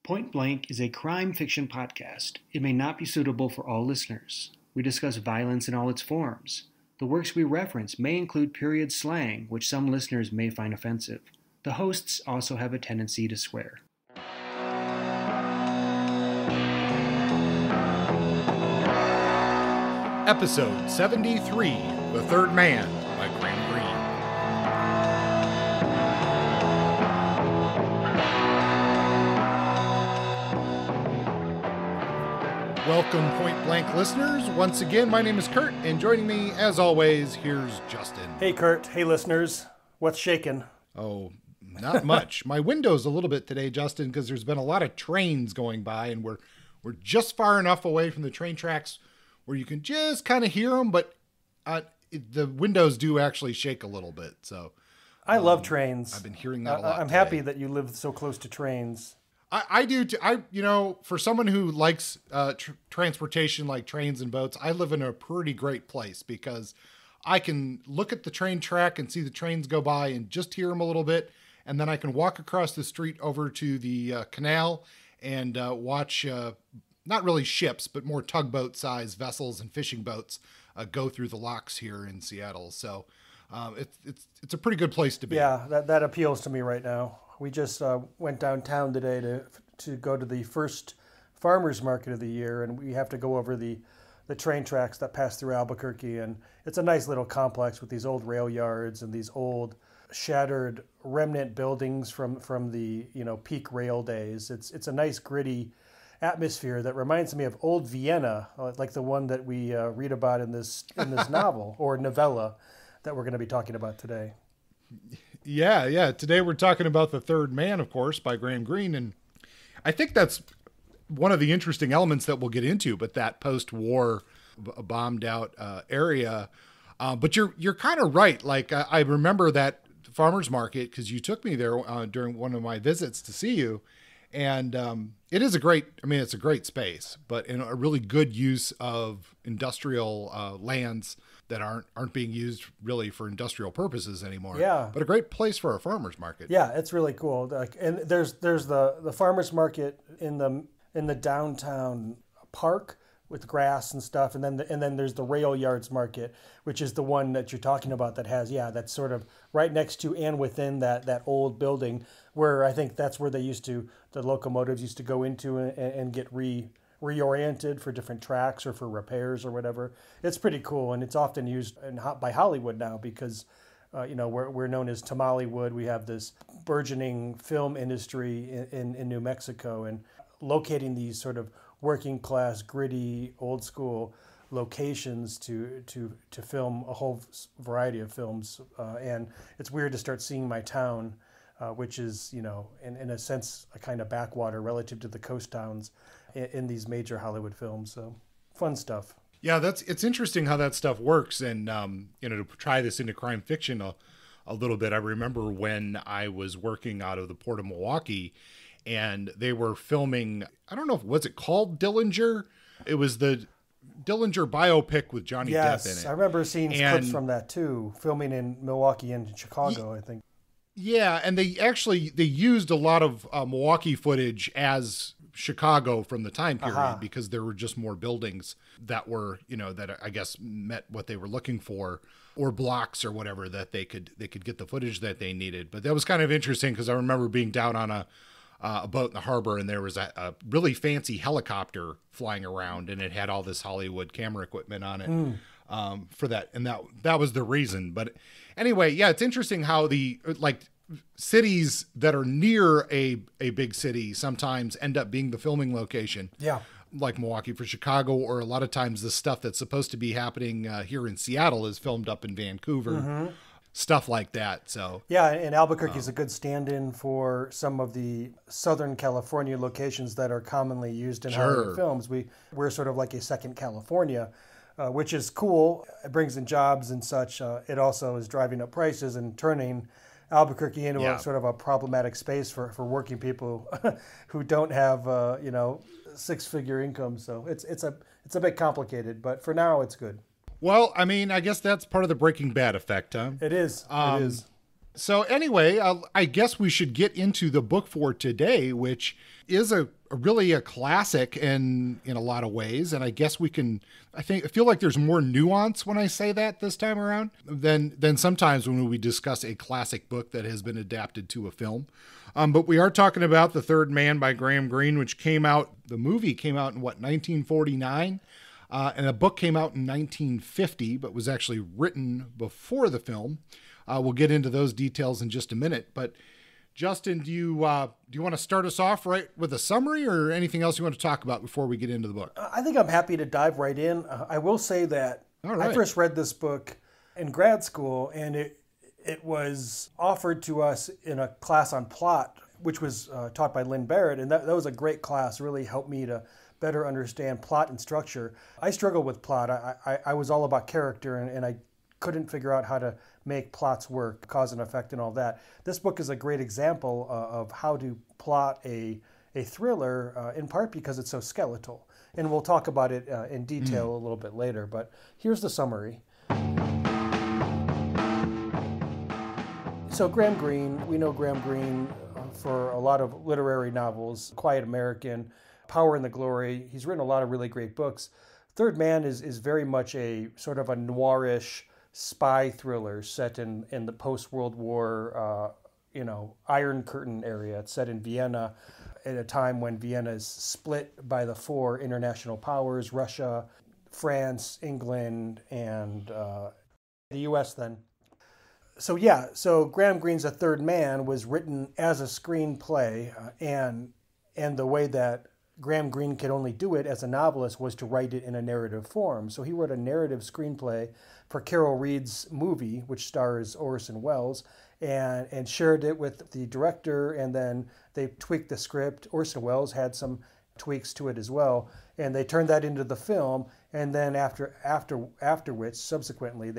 Point Blank is a crime fiction podcast. It may not be suitable for all listeners. We discuss violence in all its forms. The works we reference may include period slang, which some listeners may find offensive. The hosts also have a tendency to swear. Episode 73, The Third Man, by Graham Greene. Welcome, Point Blank listeners. Once again, my name is Kurt, and joining me, as always, here's Justin. Hey, Kurt. Hey, listeners. What's shaking? Oh, not much. My window's a little bit today, Justin, because there's been a lot of trains going by, and we're just far enough away from the train tracks where you can just kind of hear them, but the windows do actually shake a little bit. So I love trains. I've been hearing that a lot. I'm today. happy that you live so close to trains. I do too. For someone who likes transportation like trains and boats, I live in a pretty great place because I can look at the train track and see the trains go by and just hear them a little bit. And then I can walk across the street over to the canal and watch not really ships, but more tugboat size vessels and fishing boats go through the locks here in Seattle. So it's a pretty good place to be. Yeah, that appeals to me right now. We just went downtown today to go to the first farmers market of the year, and we have to go over the train tracks that pass through Albuquerque. And it's a nice little complex with these old rail yards and these old shattered remnant buildings from the peak rail days. It's a nice gritty atmosphere that reminds me of old Vienna, like the one that we read about in this novel or novella that we're going to be talking about today. Yeah. Today we're talking about The Third Man, of course, by Graham Greene, and I think that's one of the interesting elements that we'll get into, but that post-war bombed out area. But you're kind of right. Like I remember that farmers market because you took me there during one of my visits to see you. And it's a great space, but in a really good use of industrial lands that aren't being used really for industrial purposes anymore. Yeah. But a great place for a farmer's market. Yeah, it's really cool. And there's the farmer's market in the downtown park with grass and stuff, and then there's the rail yards market, which is the one that you're talking about that has that's sort of right next to and within that old building where I think that's where the locomotives used to go into and get reoriented for different tracks or for repairs or whatever. It's pretty cool, and it's often used by Hollywood now because we're known as Tamalewood. We have this burgeoning film industry in New Mexico, and locating these sort of working class, gritty, old school locations to film a whole variety of films. And it's weird to start seeing my town, which is, in a sense, a kind of backwater relative to the coast towns in these major Hollywood films. So fun stuff. Yeah, it's interesting how that stuff works. And, to try this into crime fiction a little bit, I remember when I was working out of the Port of Milwaukee and they were filming, I don't know, was it called Dillinger? It was the Dillinger biopic with Johnny Depp in it. Yes, I remember seeing clips from that too, filming in Milwaukee and Chicago, I think. Yeah, and they used a lot of Milwaukee footage as Chicago from the time period because there were just more buildings that were, that I guess met what they were looking for, or blocks or whatever that they could get the footage that they needed. But that was kind of interesting because I remember being down on a boat in the harbor, and there was a really fancy helicopter flying around, and it had all this Hollywood camera equipment on it for that. And that was the reason. But anyway, yeah, it's interesting how the cities that are near a big city sometimes end up being the filming location. Yeah. Like Milwaukee for Chicago, or a lot of times the stuff that's supposed to be happening here in Seattle is filmed up in Vancouver. Mm-hmm. Stuff like that. So yeah, and Albuquerque is a good stand-in for some of the Southern California locations that are commonly used in Hollywood films. We're sort of like a second California, which is cool. It brings in jobs and such. It also is driving up prices and turning Albuquerque into a sort of a problematic space for working people who don't have six-figure incomes. So it's a bit complicated, but for now it's good. Well, I mean, I guess that's part of the Breaking Bad effect, huh? It is. It is. So anyway, I guess we should get into the book for today, which is a really a classic in a lot of ways. And I guess I feel like there's more nuance when I say that this time around than sometimes when we discuss a classic book that has been adapted to a film. But we are talking about The Third Man by Graham Greene, which the movie came out in 1949? And the book came out in 1950, but was actually written before the film. We'll get into those details in just a minute. But Justin, do you want to start us off right with a summary or anything else you want to talk about before we get into the book? I think I'm happy to dive right in. I will say that I first read this book in grad school, and it was offered to us in a class on plot, which was taught by Lynn Barrett, and that was a great class. Really helped me to better understand plot and structure. I struggled with plot. I was all about character, and I couldn't figure out how to make plots work, cause and effect and all that. This book is a great example of how to plot a thriller, in part because it's so skeletal. And we'll talk about it in detail a little bit later, but here's the summary. So Graham Greene, we know Graham Greene for a lot of literary novels, Quiet American, Power and the Glory. He's written a lot of really great books. Third Man is very much a sort of a noirish spy thriller set in the post-World War, Iron Curtain area. It's set in Vienna at a time when Vienna is split by the four international powers, Russia, France, England, and the U.S. then. So Graham Greene's A Third Man was written as a screenplay, and the way that Graham Greene could only do it as a novelist was to write it in a narrative form. So he wrote a narrative screenplay for Carol Reed's movie, which stars Orson Welles, and shared it with the director, and then they tweaked the script. Orson Welles had some tweaks to it as well, and they turned that into the film. And then after which, subsequently,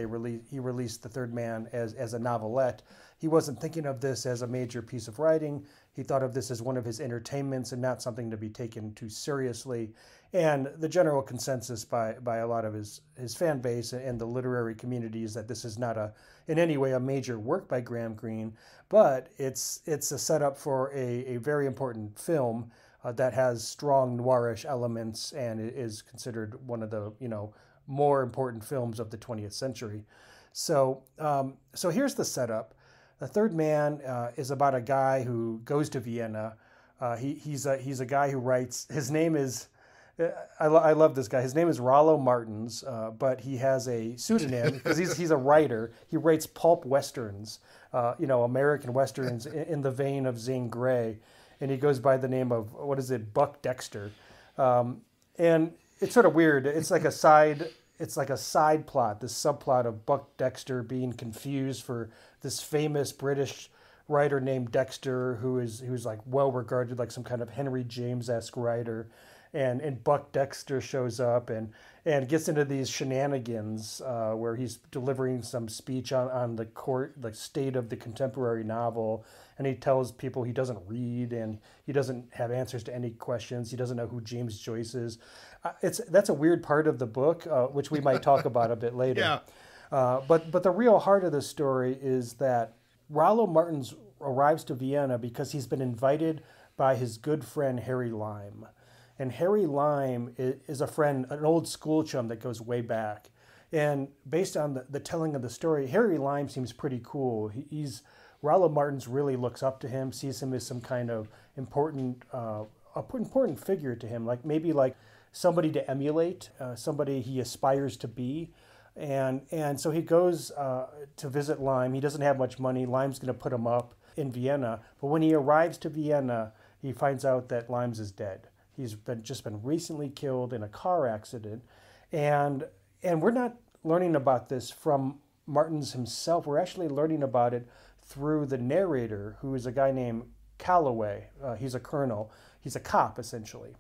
he released The Third Man as a novelette. He wasn't thinking of this as a major piece of writing. He thought of this as one of his entertainments and not something to be taken too seriously. And the general consensus by a lot of his fan base and the literary community is that this is not in any way a major work by Graham Greene, but it's a setup for a very important film that has strong noirish elements and is considered one of the more important films of the 20th century. So here's the setup. The Third Man is about a guy who goes to Vienna. He's a guy who writes. His name is. I love this guy. His name is Rollo Martins, but he has a pseudonym because he's a writer. He writes pulp westerns, American westerns in the vein of Zane Grey, and he goes by the name of Buck Dexter, and it's sort of weird. It's like a side plot, this subplot of Buck Dexter being confused for this famous British writer named Dexter, who's like well regarded, like some kind of Henry James-esque writer. And Buck Dexter shows up and gets into these shenanigans where he's delivering some speech on the court, the state of the contemporary novel, and he tells people he doesn't read and he doesn't have answers to any questions. He doesn't know who James Joyce is. That's a weird part of the book, which we might talk about a bit later. Yeah. But the real heart of the story is that Rollo Martins arrives to Vienna because he's been invited by his good friend Harry Lime. And Harry Lime is a friend, an old school chum that goes way back. And based on the telling of the story, Harry Lime seems pretty cool. Rollo Martins really looks up to him, sees him as some kind of important figure to him, maybe like somebody to emulate, somebody he aspires to be. And so he goes to visit Lime. He doesn't have much money. Lime's going to put him up in Vienna. But when he arrives to Vienna, he finds out that Lime's is dead. He's just been recently killed in a car accident. And we're not learning about this from Martins himself. We're actually learning about it through the narrator, who is a guy named Calloway. He's a colonel. He's a cop, essentially.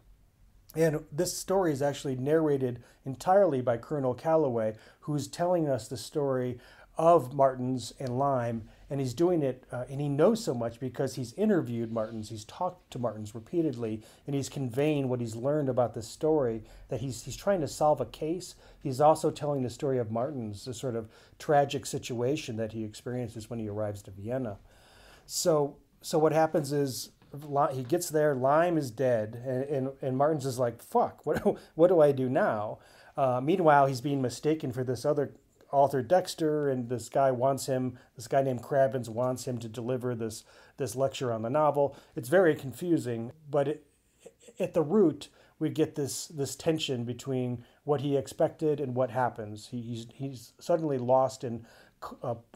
And this story is actually narrated entirely by Colonel Calloway, who's telling us the story of Martins and Lime, and he's doing it, and he knows so much because he's interviewed Martins, he's talked to Martins repeatedly, and he's conveying what he's learned about this story, that he's trying to solve a case. He's also telling the story of Martins, the sort of tragic situation that he experiences when he arrives to Vienna. So what happens is he gets there, Lime is dead, and Martins is like, fuck, what do I do now? Meanwhile, he's being mistaken for this other author Dexter, and this guy named Crabbins wants him to deliver this lecture on the novel. It's very confusing, but at the root, we get this tension between what he expected and what happens. He's suddenly lost in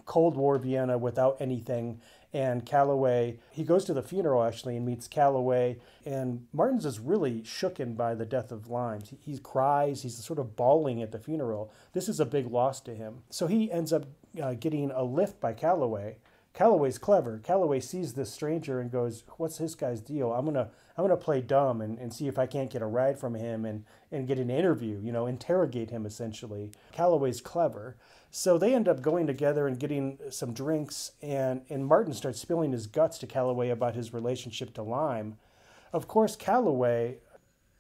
Cold War Vienna without anything, and Calloway, he goes to the funeral actually and meets Calloway, and Martins is really shooken by the death of Limes. He cries, he's sort of bawling at the funeral. This is a big loss to him. So he ends up getting a lift by Calloway. Calloway's clever. Calloway sees this stranger and goes, what's this guy's deal? I'm gonna play dumb and see if I can't get a ride from him and get an interview, interrogate him essentially. Calloway's clever. So they end up going together and getting some drinks, and Martin starts spilling his guts to Calloway about his relationship to Lime. Of course, Calloway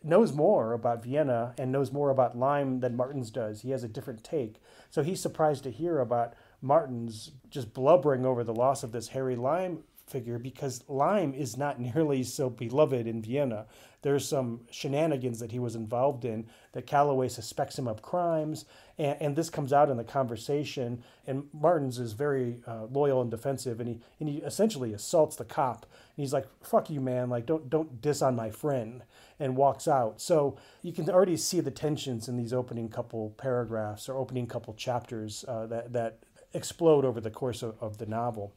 knows more about Vienna and knows more about Lime than Martins does. He has a different take. So he's surprised to hear about Martins just blubbering over the loss of this Harry Lime figure, because Lime is not nearly so beloved in Vienna. There's some shenanigans that he was involved in that Calloway suspects him of crimes, and this comes out in the conversation, and Martins is very loyal and defensive, and he essentially assaults the cop, and he's like, fuck you, man, like don't diss on my friend, and walks out. So you can already see the tensions in these opening couple paragraphs or opening couple chapters that explode over the course of the novel.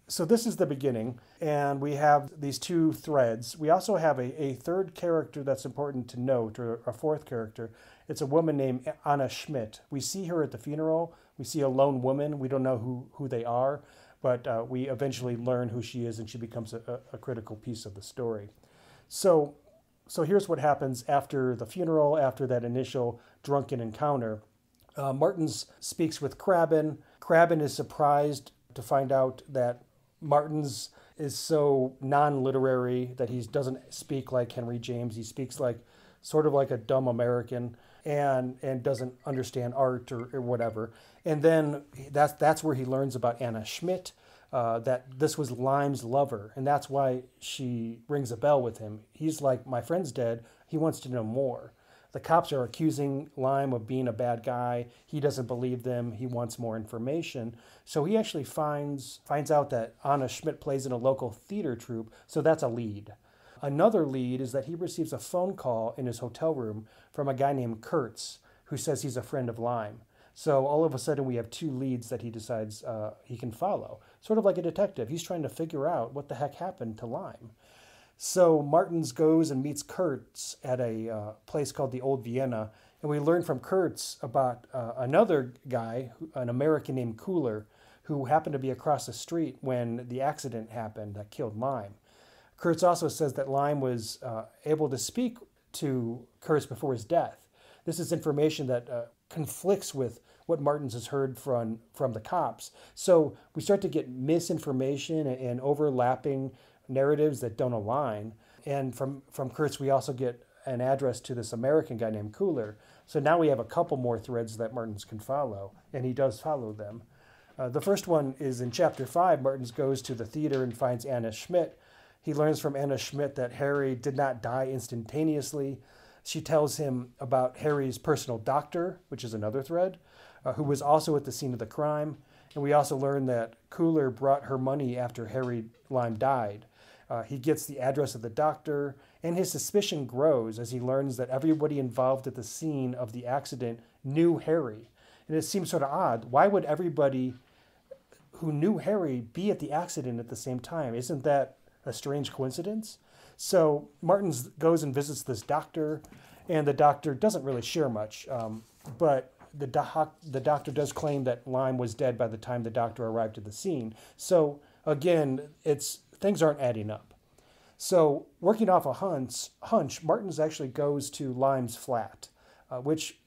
So this is the beginning, and we have these two threads. We also have a third character that's important to note, or a fourth character. It's a woman named Anna Schmidt. We see her at the funeral. We see a lone woman. We don't know who they are, but we eventually learn who she is, and she becomes a critical piece of the story. So here's what happens after the funeral, after that initial drunken encounter. Martins speaks with Crabbin. Crabbin is surprised to find out that Martins is so non-literary, that he doesn't speak like Henry James. He speaks sort of like a dumb American, and doesn't understand art or whatever. And then that's where he learns about Anna Schmidt, that this was Lime's lover, and that's why she rings a bell with him. He's like, my friend's dead. He wants to know more. The cops are accusing Lime of being a bad guy. He doesn't believe them. He wants more information. So he actually finds out that Anna Schmidt plays in a local theater troupe, so that's a lead. Another lead is that he receives a phone call in his hotel room from a guy named Kurtz, who says he's a friend of Lime. So all of a sudden we have two leads that he decides he can follow. Sort of like a detective. He's trying to figure out what the heck happened to Lime. So Martins goes and meets Kurtz at a place called the Old Vienna, and we learn from Kurtz about another guy, an American named Cooler, who happened to be across the street when the accident happened that killed Lime. Kurtz also says that Lime was able to speak to Kurtz before his death. This is information that conflicts with what Martins has heard from the cops. So we start to get misinformation and overlapping narratives that don't align. And from Kurtz, we also get an address to this American guy named Cooler. So now we have a couple more threads that Martins can follow, and he does follow them. The first one is in chapter 5. Martins goes to the theater and finds Anna Schmidt. He learns from Anna Schmidt that Harry did not die instantaneously. She tells him about Harry's personal doctor, which is another thread, who was also at the scene of the crime. And we also learn that Cooler brought her money after Harry Lime died. He gets the address of the doctor, and his suspicion grows as he learns that everybody involved at the scene of the accident knew Harry. And it seems sort of odd. Why would everybody who knew Harry be at the accident at the same time? Isn't that a strange coincidence? So Martins goes and visits this doctor, and the doctor doesn't really share much, but the doctor does claim that Lime was dead by the time the doctor arrived at the scene. So again, things aren't adding up. So working off a hunch, Martins actually goes to Lime's flat, which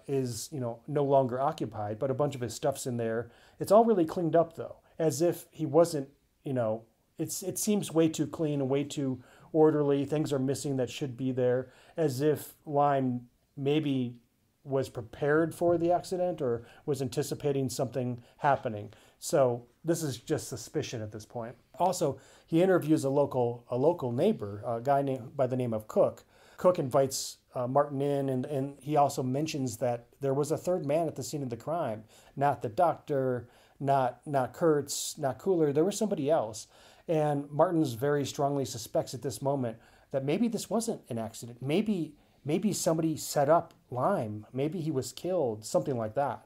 is, no longer occupied, but a bunch of his stuff's in there. It's all really cleaned up, though, as if he wasn't, it seems way too clean and way too orderly. Things are missing that should be there, as if Lime maybe was prepared for the accident or was anticipating something happening. So this is just suspicion at this point. Also, he interviews a local neighbor, a guy by the name of Cook. Cook invites Martin in, and he also mentions that there was a third man at the scene of the crime. Not the doctor, not Kurtz, not Cooler. There was somebody else. And Martin's very strongly suspects at this moment that maybe this wasn't an accident. Maybe somebody set up Lime. Maybe he was killed, something like that.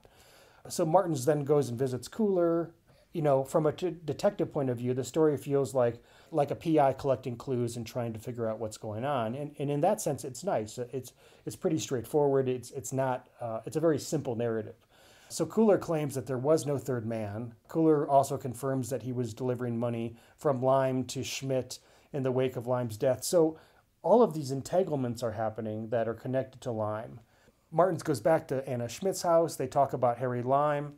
So Martins then goes and visits Cooler. From a detective point of view, the story feels like a PI collecting clues and trying to figure out what's going on. And in that sense, it's nice. It's pretty straightforward. It's a very simple narrative. So Cooler claims that there was no third man. Cooler also confirms that he was delivering money from Lime to Schmidt in the wake of Lime's death. So all of these entanglements are happening that are connected to Lime. Martins goes back to Anna Schmidt's house. They talk about Harry Lime,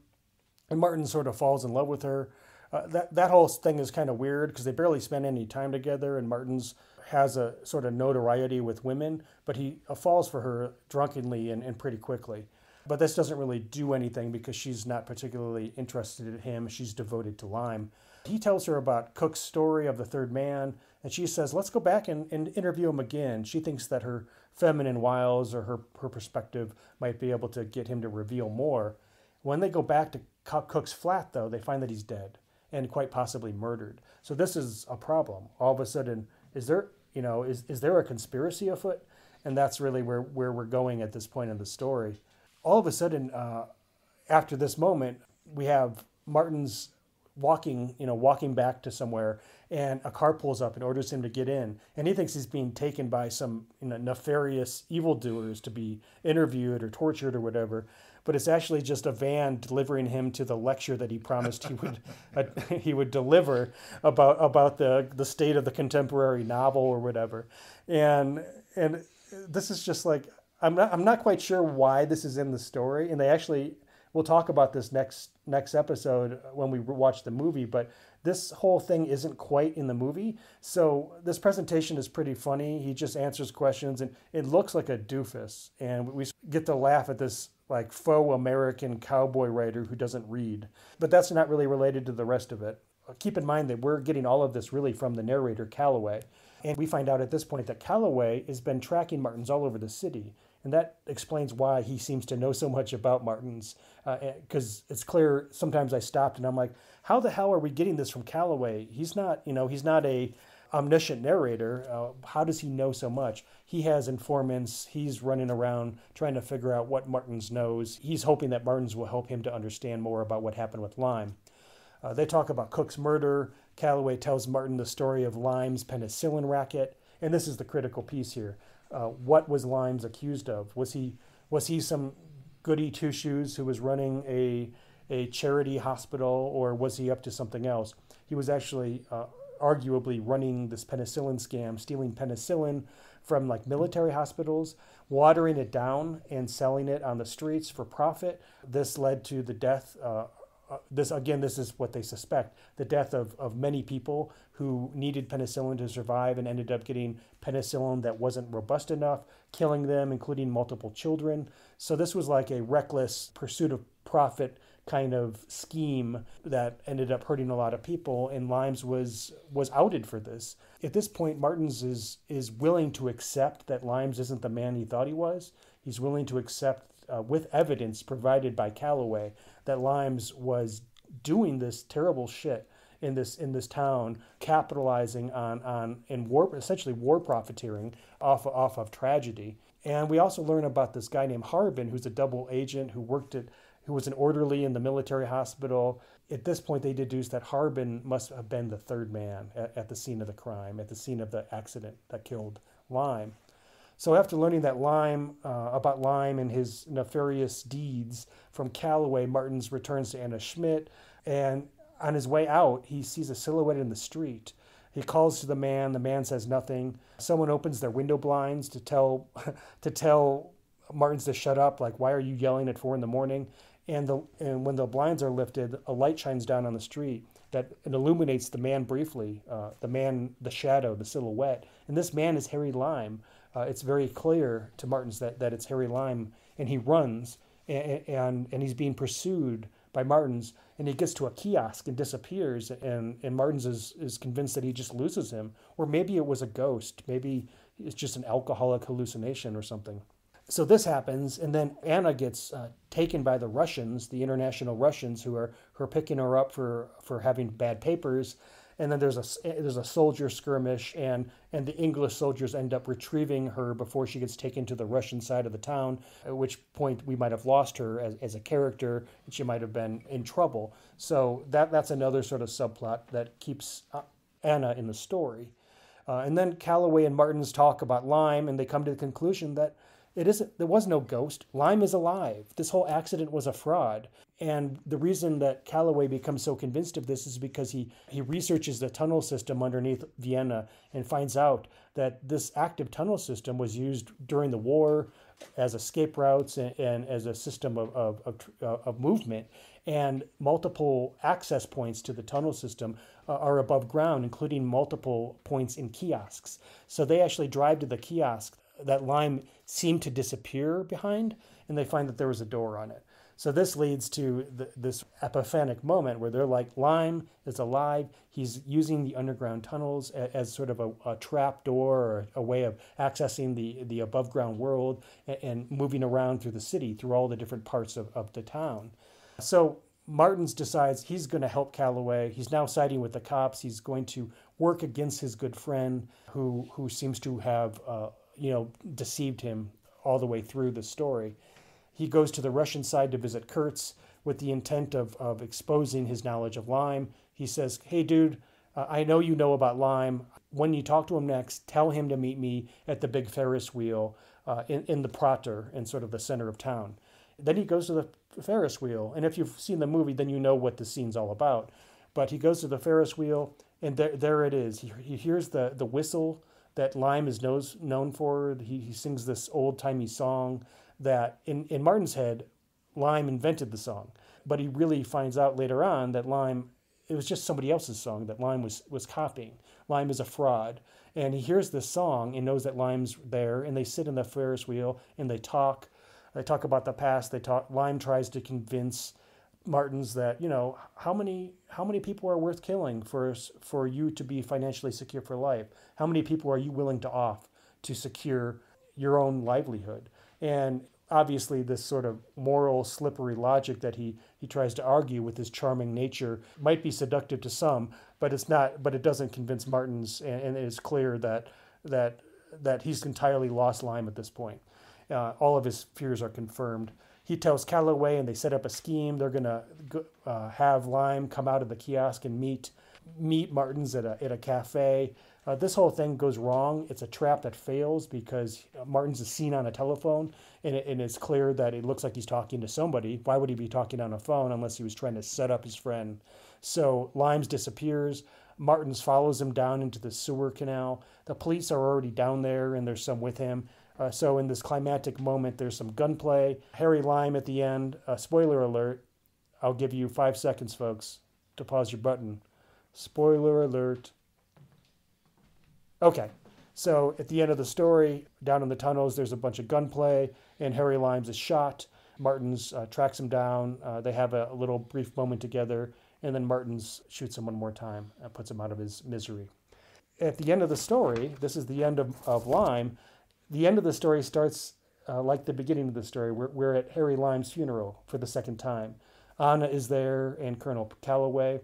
and Martin sort of falls in love with her. That whole thing is kind of weird because they barely spend any time together, and Martins has a sort of notoriety with women, but he falls for her drunkenly and pretty quickly. But this doesn't really do anything because she's not particularly interested in him. She's devoted to Lime. He tells her about Cook's story of the third man, and she says, let's go back and interview him again. She thinks that her feminine wiles or her perspective might be able to get him to reveal more. When they go back to Cook's flat, though, they find that he's dead and quite possibly murdered. So this is a problem. All of a sudden, is there a conspiracy afoot? And that's really where we're going at this point in the story. All of a sudden, after this moment, we have Martin's walking back to somewhere, and a car pulls up and orders him to get in. And he thinks he's being taken by some nefarious evildoers to be interviewed or tortured or whatever. But it's actually just a van delivering him to the lecture that he promised he would deliver about the state of the contemporary novel or whatever. And this is just like, I'm not quite sure why this is in the story, and we'll talk about this next episode when we watch the movie, but this whole thing isn't quite in the movie. So this presentation is pretty funny. He just answers questions, and it looks like a doofus, and we get to laugh at this like faux American cowboy writer who doesn't read. But that's not really related to the rest of it. Keep in mind that we're getting all of this really from the narrator, Calloway. And we find out at this point that Calloway has been tracking Martins all over the city. And that explains why he seems to know so much about Martins. Because it's clear, sometimes I stopped and I'm like, how the hell are we getting this from Calloway? He's not a omniscient narrator. How does he know so much? He has informants. He's running around trying to figure out what Martins knows. He's hoping that Martins will help him to understand more about what happened with Lime. They talk about Cook's murder. Calloway tells Martin the story of Lime's penicillin racket. And this is the critical piece here. What was Lime's accused of? Was he some goody two-shoes who was running a charity hospital, or was he up to something else? He was actually arguably running this penicillin scam, stealing penicillin from like military hospitals, watering it down and selling it on the streets for profit. This led to the death. This is what they suspect, the death of many people who needed penicillin to survive and ended up getting penicillin that wasn't robust enough, killing them, including multiple children. So this was like a reckless pursuit of profit kind of scheme that ended up hurting a lot of people, and Limes was outed for this. At this point, Martins is willing to accept that Limes isn't the man he thought he was. He's willing to accept, with evidence provided by Calloway, that Limes was doing this terrible shit in this town, capitalizing on essentially war profiteering off of tragedy. And we also learn about this guy named Harbin, who's a double agent who was an orderly in the military hospital. At this point, they deduce that Harbin must have been the third man at the scene of the crime, at the scene of the accident that killed Lime. So after learning that about Lime and his nefarious deeds from Calloway, Martins returns to Anna Schmidt, and on his way out, he sees a silhouette in the street. He calls to the man. The man says nothing. Someone opens their window blinds to tell Martin's to shut up. Like, why are you yelling at 4 a.m? And when the blinds are lifted, a light shines down on the street that it illuminates the man briefly, the shadow, the silhouette. And this man is Harry Lime. It's very clear to Martins that it's Harry Lime, and he runs, and he's being pursued by Martins, and he gets to a kiosk and disappears, and Martins is convinced that he just loses him, or maybe it was a ghost, maybe it's just an alcoholic hallucination or something. So this happens, and then Anna gets taken by the Russians, the international Russians, who are picking her up for having bad papers. And then there's a soldier skirmish, and the English soldiers end up retrieving her before she gets taken to the Russian side of the town, at which point we might have lost her as a character, and she might have been in trouble. So that's another sort of subplot that keeps Anna in the story. And then Calloway and Martins talk about Lime, and they come to the conclusion that there was no ghost. Lime is alive. This whole accident was a fraud. And the reason that Calloway becomes so convinced of this is because he researches the tunnel system underneath Vienna and finds out that this active tunnel system was used during the war as escape routes and as a system of movement. And multiple access points to the tunnel system are above ground, including multiple points in kiosks. So they actually drive to the kiosk that Lime seemed to disappear behind, and they find that there was a door on it. So this leads to this epiphanic moment where they're like, Lime is alive. He's using the underground tunnels as sort of a trap door or a way of accessing the above ground world and moving around through the city, through all the different parts of the town. So Martins decides he's going to help Calloway. He's now siding with the cops. He's going to work against his good friend who seems to have deceived him all the way through the story. He goes to the Russian side to visit Kurtz with the intent of exposing his knowledge of Lime. He says, hey, dude, I know you know about Lime. When you talk to him next, tell him to meet me at the big Ferris wheel in the Prater, in sort of the center of town. Then he goes to the Ferris wheel. And if you've seen the movie, then you know what the scene's all about. But he goes to the Ferris wheel, and there it is. He hears the whistle that Lime is known for. He sings this old-timey song that in Martin's head, Lime invented the song. But he really finds out later on that it was just somebody else's song that Lime was copying. Lime is a fraud. And he hears this song and knows that Lime's there, and they sit in the Ferris wheel and they talk. They talk about the past. Lime tries to convince Martins that, how many people are worth killing for you to be financially secure for life? How many people are you willing to off to secure your own livelihood? And obviously this sort of moral slippery logic that he tries to argue with his charming nature might be seductive to some, but it's not. But it doesn't convince Martins, and it's clear that he's entirely lost Lime at this point. All of his fears are confirmed. He tells Calloway, and they set up a scheme. They're going to have Lime come out of the kiosk and meet Martins at a cafe. This whole thing goes wrong. It's a trap that fails because Martins is seen on a telephone, and it's clear that it looks like he's talking to somebody. Why would he be talking on a phone unless he was trying to set up his friend? So Limes disappears. Martins follows him down into the sewer canal. The police are already down there, and there's some with him. So in this climactic moment, there's some gunplay. Harry Lime at the end. Spoiler alert. I'll give you 5 seconds, folks, to pause your button. Spoiler alert. Okay. So at the end of the story, down in the tunnels, there's a bunch of gunplay, and Harry Limes is shot. Martins tracks him down. They have a little brief moment together, and then Martins shoots him one more time and puts him out of his misery. At the end of the story, this is the end of Lime. The end of the story starts like the beginning of the story. We're at Harry Lime's funeral for the second time. Anna is there and Colonel Calloway.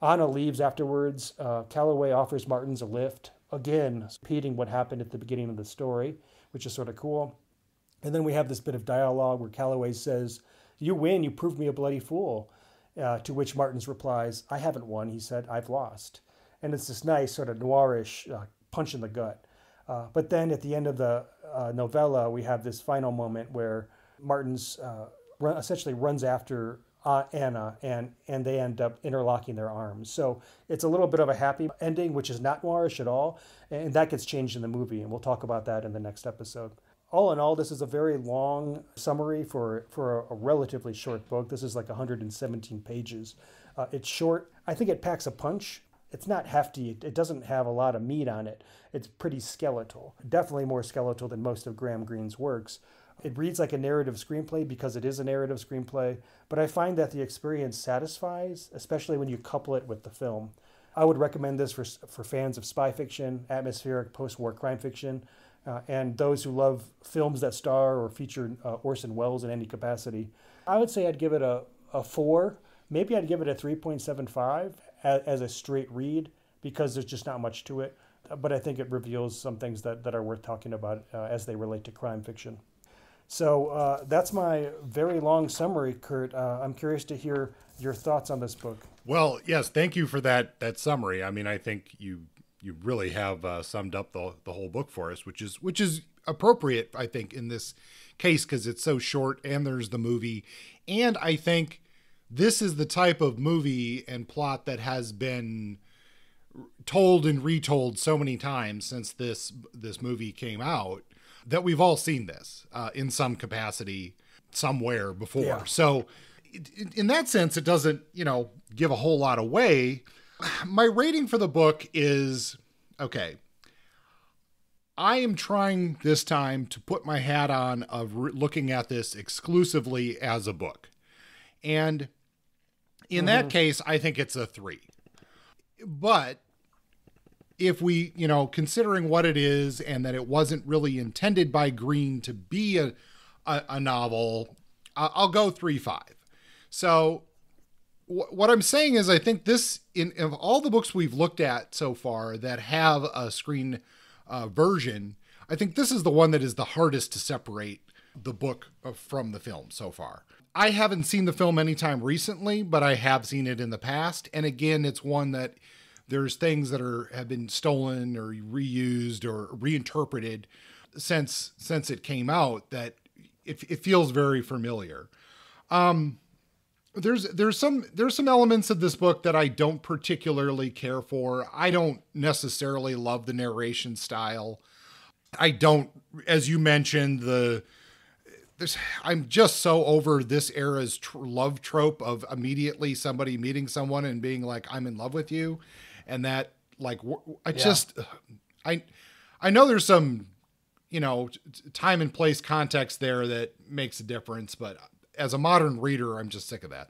Anna leaves afterwards. Calloway offers Martins a lift, again, repeating what happened at the beginning of the story, which is sort of cool. And then we have this bit of dialogue where Calloway says, "You win, you proved me a bloody fool." To which Martins replies, "I haven't won," he said, "I've lost." And it's this nice sort of noirish punch in the gut. But then at the end of the novella, we have this final moment where Martins essentially runs after Anna, and they end up interlocking their arms. So it's a little bit of a happy ending, which is not noirish at all, and that gets changed in the movie, and we'll talk about that in the next episode. all in all, this is a very long summary for a relatively short book. This is like 117 pages. It's short. I think it packs a punch. It's not hefty. It doesn't have a lot of meat on it. It's pretty skeletal. Definitely more skeletal than most of Graham Greene's works. It reads like a narrative screenplay because it is a narrative screenplay, but I find that the experience satisfies, especially when you couple it with the film. I would recommend this for fans of spy fiction, atmospheric post-war crime fiction, and those who love films that star or feature Orson Welles in any capacity. I would say I'd give it a 4. Maybe I'd give it a 3.75 as a straight read because there's just not much to it. But I think it reveals some things that are worth talking about as they relate to crime fiction. So that's my very long summary, Kurt. I'm curious to hear your thoughts on this book. Well, yes, thank you for that summary. I mean, I think you really have summed up the whole book for us, which is appropriate, I think, in this case because it's so short and there's the movie. And I think this is the type of movie and plot that has been told and retold so many times since this movie came out that we've all seen this in some capacity somewhere before. Yeah. So in that sense, it doesn't, give a whole lot away. My rating for the book is, okay, I am trying this time to put my hat on of looking at this exclusively as a book. And in that case, I think it's a 3. But if we, considering what it is and that it wasn't really intended by Greene to be a novel, I'll go 3.5. So what I'm saying is I think this, of all the books we've looked at so far that have a screen version, I think this is the one that is the hardest to separate the book from the film so far. I haven't seen the film anytime recently, but I have seen it in the past. And again, it's one that there's things that have been stolen or reused or reinterpreted since it came out that it feels very familiar. There's some elements of this book that I don't particularly care for. I don't necessarily love the narration style. I don't, as you mentioned, I'm just so over this era's love trope of immediately somebody meeting someone and being like, I'm in love with you. And that, like, I know there's some, time and place context there that makes a difference, but as a modern reader, I'm just sick of that.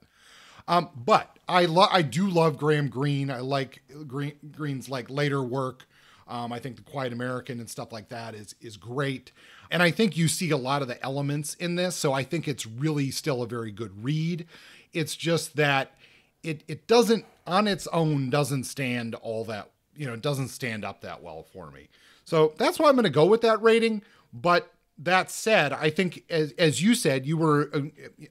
But I do love Graham Greene. I like Greene's like later work. I think The Quiet American and stuff like that is great. And I think you see a lot of the elements in this. So I think it's really still a very good read. It's just that it doesn't, on its own, doesn't stand all that, doesn't stand up that well for me. So that's why I'm going to go with that rating. But that said, I think, as you said, you were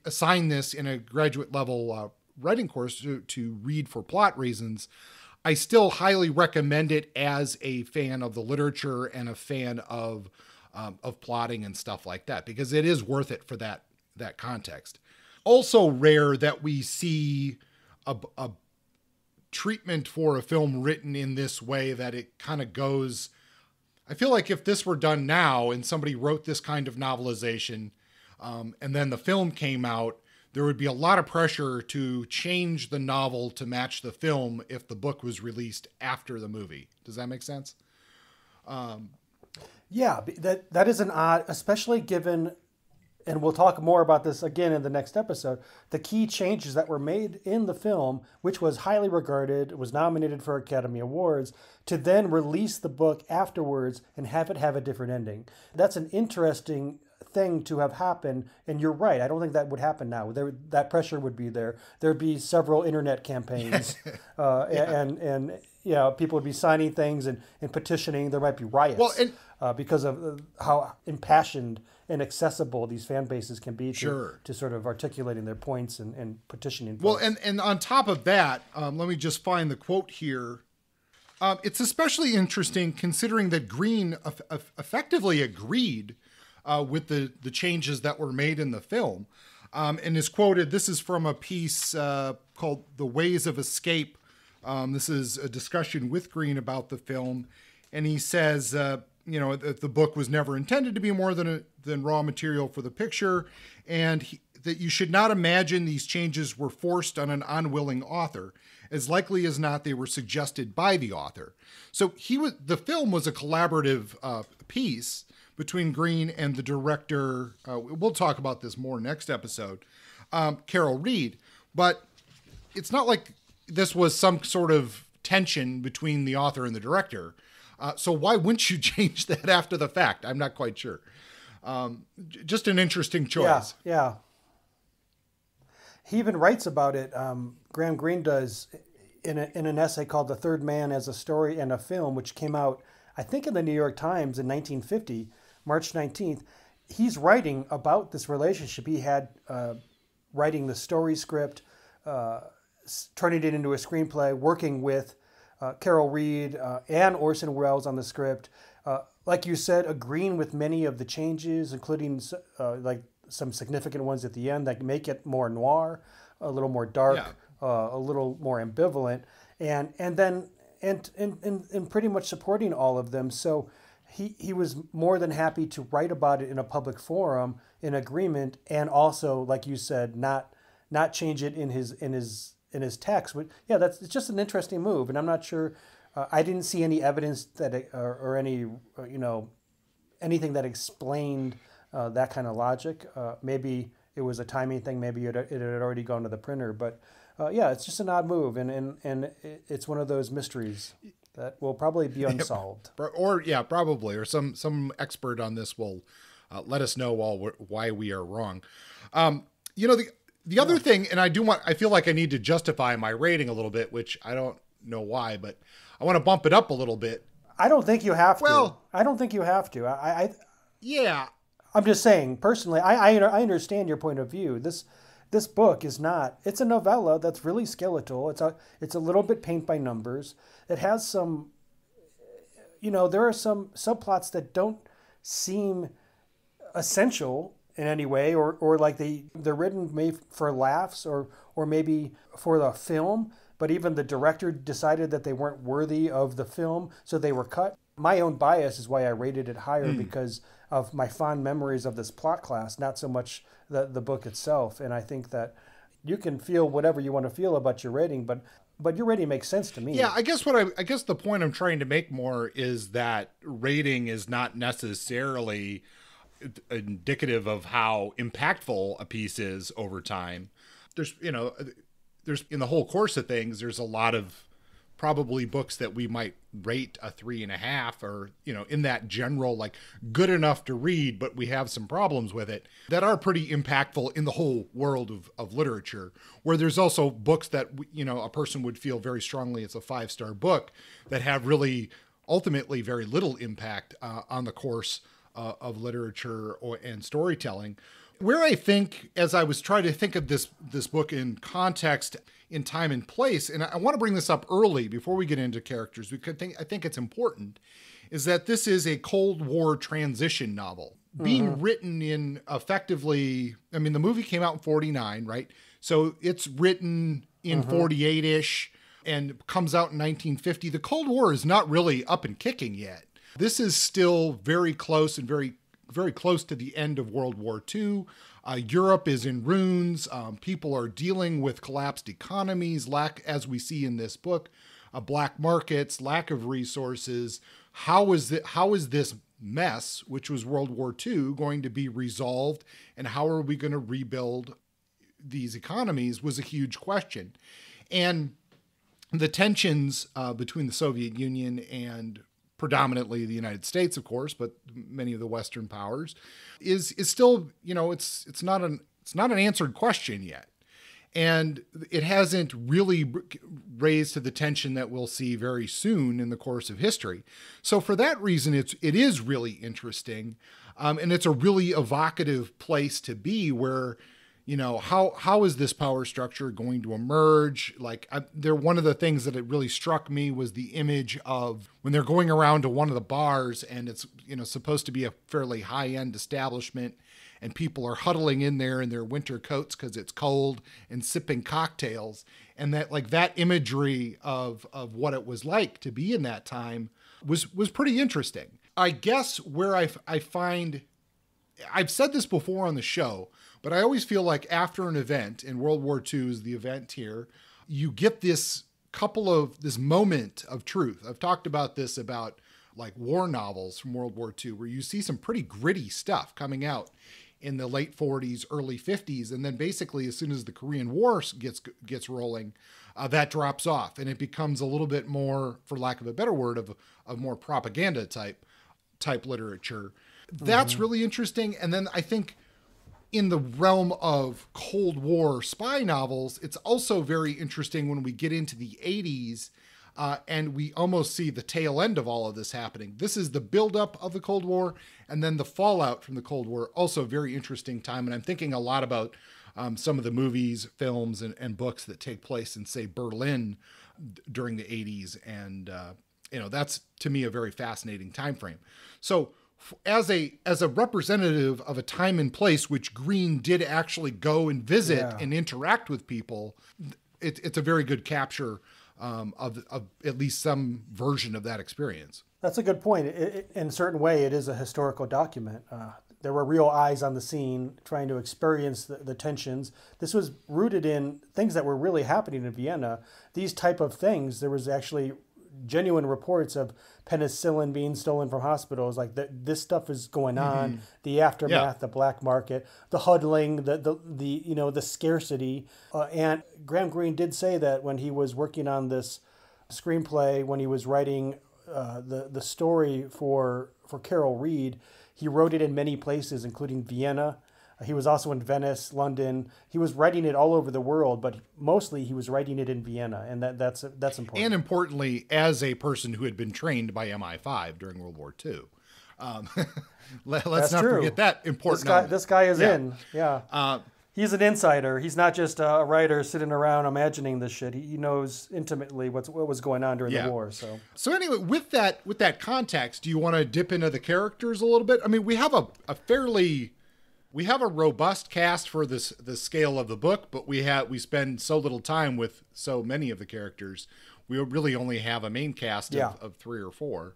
assigned this in a graduate level writing course to read for plot reasons. I still highly recommend it as a fan of the literature and a fan of plotting and stuff like that, because it is worth it for that context. Also rare that we see a treatment for a film written in this way that it kind of goes. I feel like if this were done now and somebody wrote this kind of novelization and then the film came out, there would be a lot of pressure to change the novel to match the film if the book was released after the movie. Does that make sense? Yeah, that is an odd, especially given, and we'll talk more about this again in the next episode, the key changes that were made in the film, which was highly regarded, was nominated for Academy Awards, to then release the book afterwards and have it have a different ending. That's an interesting thing to have happened, and you're right. I don't think that would happen now. That pressure would be there. There'd be several internet campaigns, and people would be signing things and petitioning. There might be riots because of how impassioned and accessible these fan bases can be to sort of articulating their points and petitioning. Well, and on top of that, let me just find the quote here. It's especially interesting considering that Greene effectively agreed with the changes that were made in the film, and is quoted. This is from a piece called "The Ways of Escape." This is a discussion with Greene about the film, and he says, that the book was never intended to be more than raw material for the picture, and that you should not imagine these changes were forced on an unwilling author. As likely as not, they were suggested by the author. So the film was a collaborative piece between Greene and the director. We'll talk about this more next episode, Carol Reed. But it's not like this was some sort of tension between the author and the director. So why wouldn't you change that after the fact? I'm not quite sure. Just an interesting choice. Yeah. He even writes about it. Graham Greene does in an essay called "The Third Man as a Story and a Film," which came out, I think, in the New York Times in 1950, March 19th. He's writing about this relationship he had, writing the story script, turning it into a screenplay, working with Carol Reed and Orson Welles on the script. Like you said, agreeing with many of the changes, including like some significant ones at the end that make it more noir, a little more dark, a little more ambivalent, and pretty much supporting all of them. So he was more than happy to write about it in a public forum in agreement, and also, like you said, not change it in his text. But yeah, it's just an interesting move, and I'm not sure. I didn't see any evidence that or any anything that explained that kind of logic. Maybe it was a timing thing. Maybe it had already gone to the printer. But yeah, it's just an odd move, and it's one of those mysteries that will probably be unsolved. Or probably, or some expert on this will let us know why we are wrong. The other thing, and I feel like I need to justify my rating a little bit, which I don't know why, but I want to bump it up a little bit. I don't think you have to. I don't think you have to. Yeah. I'm just saying, personally, I understand your point of view. This book is not. It's a novella that's really skeletal. It's a little bit paint by numbers. It has some. There are some subplots that don't seem essential in any way, or like they're written maybe for laughs or maybe for the film. But even the director decided that they weren't worthy of the film, so they were cut. My own bias is why I rated it higher, because of my fond memories of this plot class, not so much the book itself. And I think that you can feel whatever you want to feel about your rating, but your rating makes sense to me. Yeah, I guess the point I'm trying to make more is that rating is not necessarily indicative of how impactful a piece is over time. There's in the whole course of things, there's a lot of probably books that we might rate a 3.5, or, in that general, like, good enough to read, but we have some problems with it, that are pretty impactful in the whole world of literature, where there's also books that, a person would feel very strongly it's a 5-star book that have really ultimately very little impact on the course of literature and storytelling. Where I think, as I was trying to think of this book in context, in time and place, and I want to bring this up early before we get into characters, because I think it's important, is that this is a Cold War transition novel being written in effectively, the movie came out in 49, right? So it's written in 48-ish and comes out in 1950. The Cold War is not really up and kicking yet. This is still very close and very, very close to the end of World War II. Europe is in ruins. People are dealing with collapsed economies, as we see in this book, black markets, lack of resources. How is this mess, which was World War II, going to be resolved? And how are we going to rebuild these economies was a huge question. And the tensions between the Soviet Union and predominantly the United States, of course, but many of the Western powers, is still, it's not an answered question yet. And it hasn't really raised to the tension that we'll see very soon in the course of history. So for that reason, it is really interesting. And it's a really evocative place to be, where, how is this power structure going to emerge? One of the things that it really struck me was the image of when they're going around to one of the bars, and it's, supposed to be a fairly high-end establishment, and people are huddling in there in their winter coats because it's cold and sipping cocktails. And that imagery of what it was like to be in that time was pretty interesting. I guess where I find, I've said this before on the show, but I always feel like after an event, in World War II is the event here, you get this moment of truth. I've talked about this about like war novels from World War II, where you see some pretty gritty stuff coming out in the late 40s, early 50s. And then basically as soon as the Korean War gets rolling, that drops off and it becomes a little bit more, for lack of a better word, of more propaganda type literature. That's really interesting. And then I think in the realm of Cold War spy novels, it's also very interesting when we get into the 80s and we almost see the tail end of all of this happening. This is the buildup of the Cold War and then the fallout from the Cold War. Also a very interesting time. And I'm thinking a lot about some of the movies, films, and books that take place in, say, Berlin during the 80s. And, that's to me a very fascinating time frame. So as a representative of a time and place which Greene did actually go and visit and interact with people, it's a very good capture of at least some version of that experience. That's a good point. In a certain way, it is a historical document. There were real eyes on the scene trying to experience the tensions. This was rooted in things that were really happening in Vienna. These type of things, there was actually genuine reports of penicillin being stolen from hospitals. Like this stuff is going on. The aftermath, the black market, the huddling, the scarcity. And Graham Greene did say that when he was working on this screenplay, when he was writing the story for Carol Reed, he wrote it in many places, including Vienna. He was also in Venice, London. He was writing it all over the world, but mostly he was writing it in Vienna, and that's important. And importantly, as a person who had been trained by MI5 during World War II. Let's not forget that important. This guy is in. Yeah. He's an insider. He's not just a writer sitting around imagining this shit. He knows intimately what was going on during the war. So anyway, with that context, do you want to dip into the characters a little bit? I mean, we have we have a robust cast for the scale of the book, but we spend so little time with so many of the characters. We really only have a main cast of 3 or 4.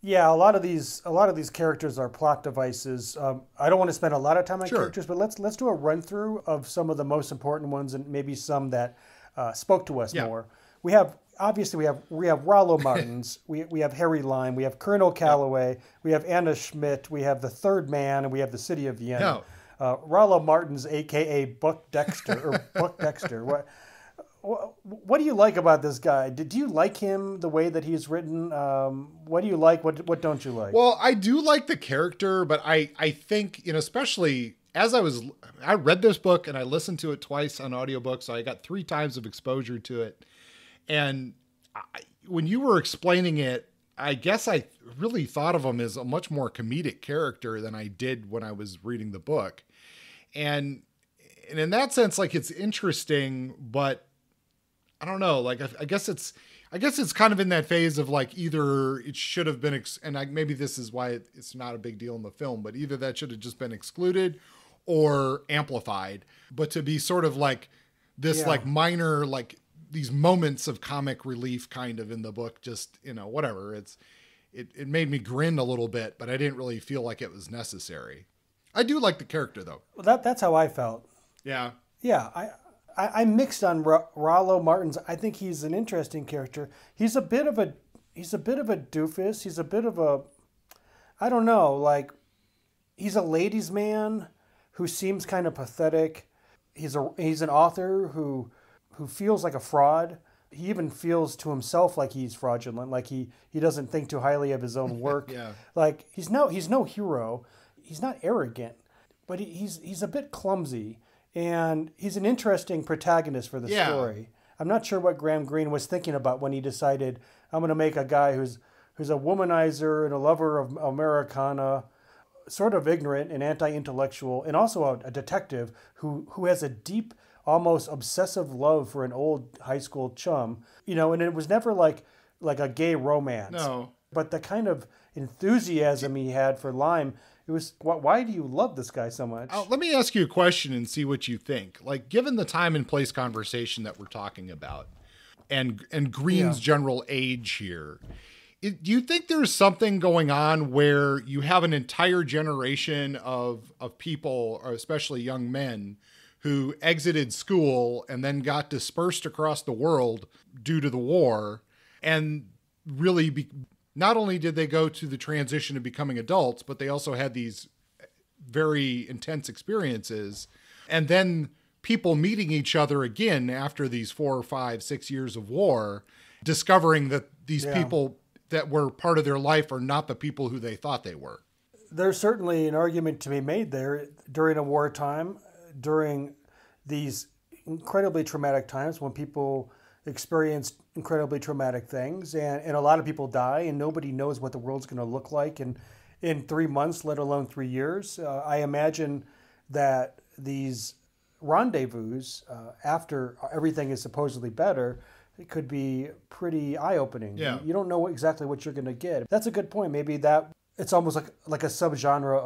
Yeah, a lot of these characters are plot devices. I don't want to spend a lot of time on characters, but let's do a run through of some of the most important ones and maybe some that spoke to us more. We have Rollo Martins, we have Harry Lime, we have Colonel Calloway, we have Anna Schmidt, we have the Third Man, and we have the City of Vienna. Rollo Martins, aka Buck Dexter Buck Dexter. What do you like about this guy? Do you like him the way that he's written? What do you like? What don't you like? Well, I do like the character, but I think, especially as I read this book and I listened to it twice on audiobook, so I got 3 times of exposure to it. And when you were explaining it, I guess I really thought of him as a much more comedic character than I did when I was reading the book. And in that sense, like, it's interesting, but I don't know. Like, I guess it's kind of in that phase of like, either it should have been, maybe this is why it's not a big deal in the film, but either that should have just been excluded or amplified. But to be sort of like this, like minor, like these moments of comic relief kind of in the book, just, whatever. It made me grin a little bit, but I didn't really feel like it was necessary. I do like the character though. Well, that's how I felt. Yeah. Yeah. I mixed on Rollo Martins. I think he's an interesting character. He's a bit of a doofus. He's a bit of a, I don't know, like, he's a ladies' man who seems kind of pathetic. He's an author who feels like a fraud. He even feels to himself like he's fraudulent, like he doesn't think too highly of his own work. Like, he's no hero. He's not arrogant, but he's a bit clumsy. And he's an interesting protagonist for the story. I'm not sure what Graham Greene was thinking about when he decided, I'm going to make a guy who's a womanizer and a lover of Americana, sort of ignorant and anti-intellectual, and also a detective who has a deep, almost obsessive love for an old high school chum. And it was never like a gay romance. No. But the kind of enthusiasm he had for Lime, it was, why do you love this guy so much? Let me ask you a question and see what you think. Like, given the time and place conversation that we're talking about, and Greene's general age here, Do you think there's something going on where you have an entire generation of people, or especially young men, who exited school and then got dispersed across the world due to the war, and really not only did they go to the transition of becoming adults, but they also had these very intense experiences, and then people meeting each other again after these 4 or 5, 6 years of war, discovering that these people that were part of their life are not the people who they thought they were. There's certainly an argument to be made there during a wartime, during these incredibly traumatic times when people experience incredibly traumatic things, and a lot of people die, and nobody knows what the world's going to look like in 3 months, let alone 3 years. I imagine that these rendezvous, after everything is supposedly better, it could be pretty eye-opening. Yeah. You don't know exactly what you're going to get. That's a good point. Maybe that it's almost like a subgenre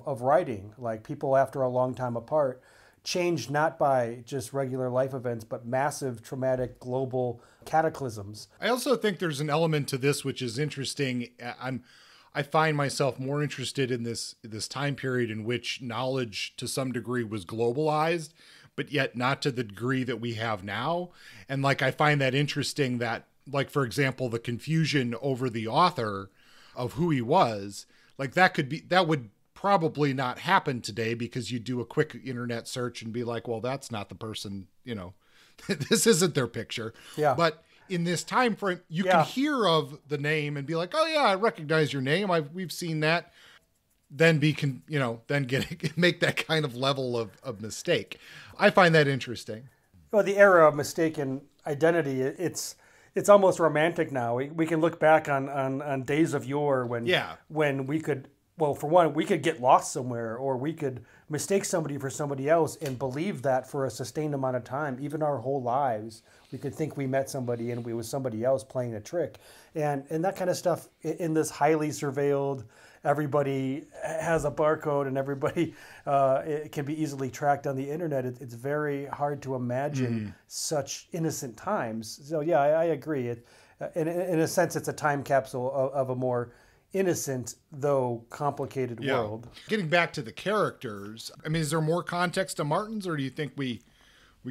of writing. Like people after a long time apart changed not by just regular life events, but massive traumatic global cataclysms. I also think there's an element to this which is interesting. I find myself more interested in this time period in which knowledge to some degree was globalized, but yet not to the degree that we have now. And like, I find that interesting that, like, for example, the confusion over the author of who he was, like that would probably not happen today, because you do a quick internet search and be like, well, that's not the person, this isn't their picture. Yeah. But in this time frame, you can hear of the name and be like, oh yeah, I recognize your name. We've seen that. Then make that kind of level of mistake. I find that interesting. Well, the era of mistaken identity, it's almost romantic now. We can look back on days of yore when we could, well, for one, we could get lost somewhere, or we could mistake somebody for somebody else and believe that for a sustained amount of time, even our whole lives. We could think we met somebody and we was somebody else playing a trick. And that kind of stuff in this highly surveilled, everybody has a barcode and everybody it can be easily tracked on the internet. It's very hard to imagine such innocent times. So yeah, I agree. In a sense, it's a time capsule of a more innocent, though complicated world. Getting back to the characters, I mean, is there more context to Martin's, or do you think we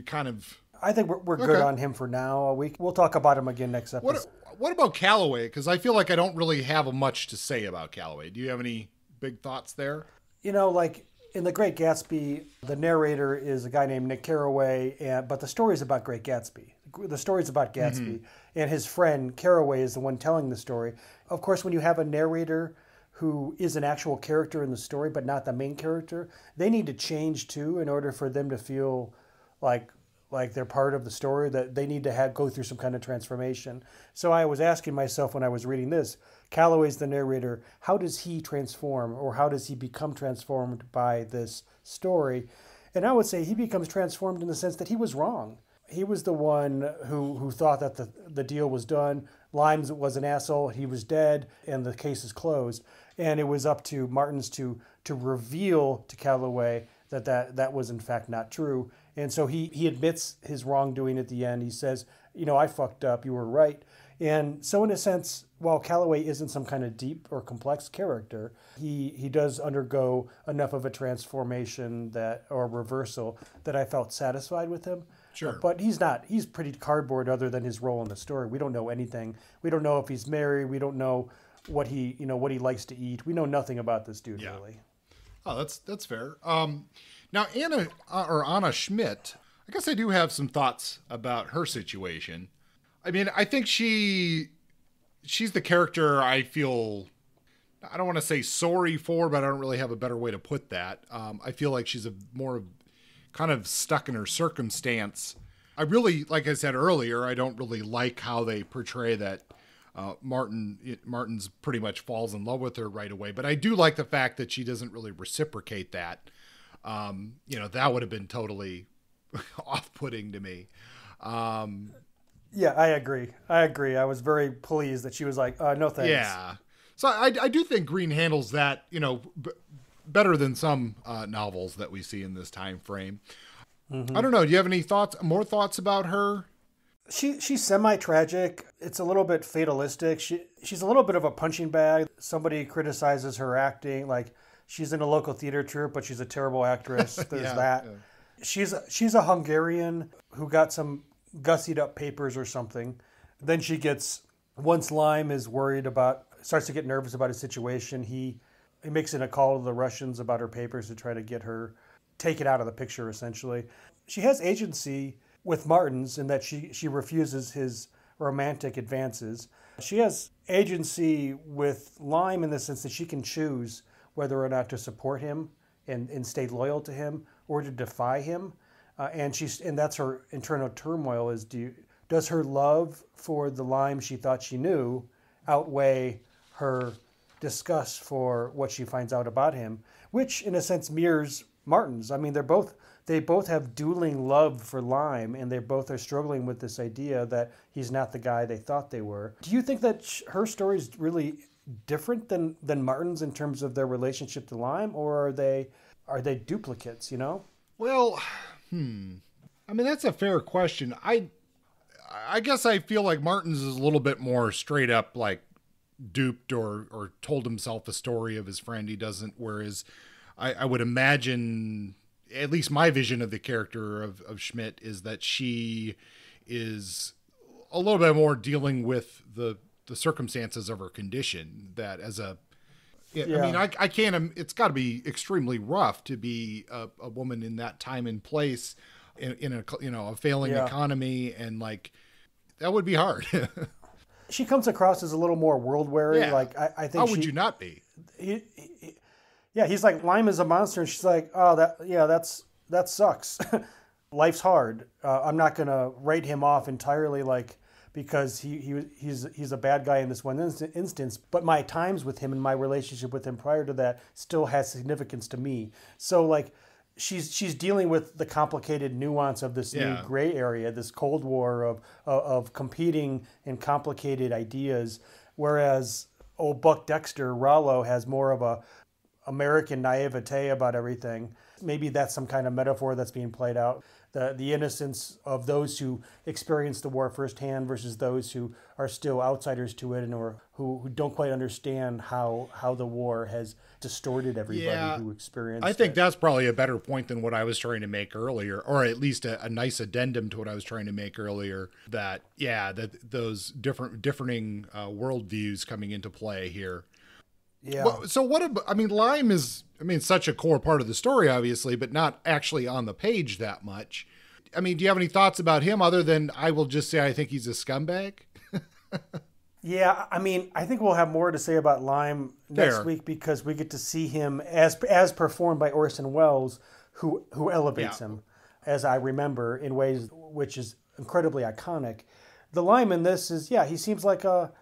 kind of... I think we're good on him for now. We'll talk about him again next episode. What about Calloway? Because I feel like I don't really have much to say about Calloway. Do you have any big thoughts there? Like in The Great Gatsby, the narrator is a guy named Nick Carraway, but the story is about Great Gatsby. The story is about Gatsby, and his friend Carraway is the one telling the story. Of course, when you have a narrator who is an actual character in the story, but not the main character, they need to change too in order for them to feel like they're part of the story, that they need to go through some kind of transformation. So I was asking myself when I was reading this, Calloway's the narrator, how does he transform, or how does he become transformed by this story? And I would say he becomes transformed in the sense that he was wrong. He was the one who thought that the deal was done. Limes was an asshole. He was dead, and the case is closed. And it was up to Martins to reveal to Calloway that was in fact not true. And so he admits his wrongdoing at the end. He says, I fucked up. You were right. And so in a sense, while Calloway isn't some kind of deep or complex character, he does undergo enough of a transformation or reversal that I felt satisfied with him. Sure. But he's not. He's pretty cardboard other than his role in the story. We don't know anything. We don't know if he's married. We don't know what he likes to eat. We know nothing about this dude, really. Oh, that's fair. Now, Anna Schmidt, I guess I do have some thoughts about her situation. I mean, I think she's the character I feel, I don't want to say sorry for, but I don't really have a better way to put that. I feel like she's more kind of stuck in her circumstance. I really, like I said earlier, I don't really like how they portray that Martin's pretty much falls in love with her right away. But I do like the fact that she doesn't really reciprocate that. That would have been totally off-putting to me. Yeah, I agree. I was very pleased that she was like, no thanks. Yeah. So I do think Greene handles that, better than some novels that we see in this time frame. I don't know. Do you have any more thoughts about her? She's semi-tragic. It's a little bit fatalistic. She's a little bit of a punching bag. Somebody criticizes her acting, like she's in a local theater troupe, but she's a terrible actress. There's that. Yeah. She's a Hungarian who got some gussied up papers or something. Then she gets, once Lime is starts to get nervous about his situation, he makes a call to the Russians about her papers to try to get her taken out of the picture, essentially. She has agency with Martin's in that she refuses his romantic advances. She has agency with Lime in the sense that she can choose whether or not to support him and stay loyal to him or to defy him. And that's her internal turmoil is, does her love for the Lime she thought she knew outweigh her disgust for what she finds out about him, which in a sense mirrors Martin's. I mean, they both have dueling love for Lime, and they both are struggling with this idea that he's not the guy they thought they were. Do you think that her story is really different than Martin's in terms of their relationship to Lime, or are they duplicates, you know? Well, I mean, that's a fair question. I guess I feel like Martin's is a little bit more straight up, like, duped or told himself a story of his friend. He doesn't, whereas I would imagine, at least my vision of the character of Schmidt is that she is a little bit more dealing with the circumstances of her condition. That as I mean, I can't, it's got to be extremely rough to be a woman in that time and place in a failing economy, and like, that would be hard. She comes across as a little more world weary. Yeah. Like I think. How would you not be? He's like, Lime is a monster, and she's like, oh, that sucks. Life's hard. I'm not gonna write him off entirely, like, because he's a bad guy in this one instance. But my times with him and my relationship with him prior to that still has significance to me. So like, she's dealing with the complicated nuance of this new gray area, this Cold War of competing and complicated ideas, whereas old Buck Dexter, Rollo, has more of a American naivete about everything. Maybe that's some kind of metaphor that's being played out. The innocence of those who experience the war firsthand versus those who are still outsiders to it, or who don't quite understand how the war has distorted everybody who experienced it. I think that's probably a better point than what I was trying to make earlier, or at least a nice addendum to what I was trying to make earlier, that those differing worldviews coming into play here. Yeah. Well, so Lime is, such a core part of the story, obviously, but not actually on the page that much. I mean, do you have any thoughts about him other than, I will just say, I think he's a scumbag? Yeah, I mean, I think we'll have more to say about Lime next week, because we get to see him as performed by Orson Welles, who elevates him, as I remember, in ways which is incredibly iconic. The Lime in this is, he seems like a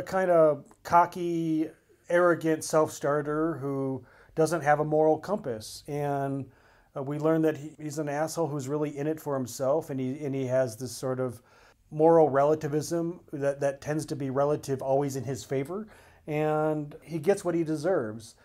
kind of cocky, arrogant self-starter who doesn't have a moral compass, and we learn that he's an asshole who's really in it for himself, and he has this sort of moral relativism that tends to be relative always in his favor, and he gets what he deserves.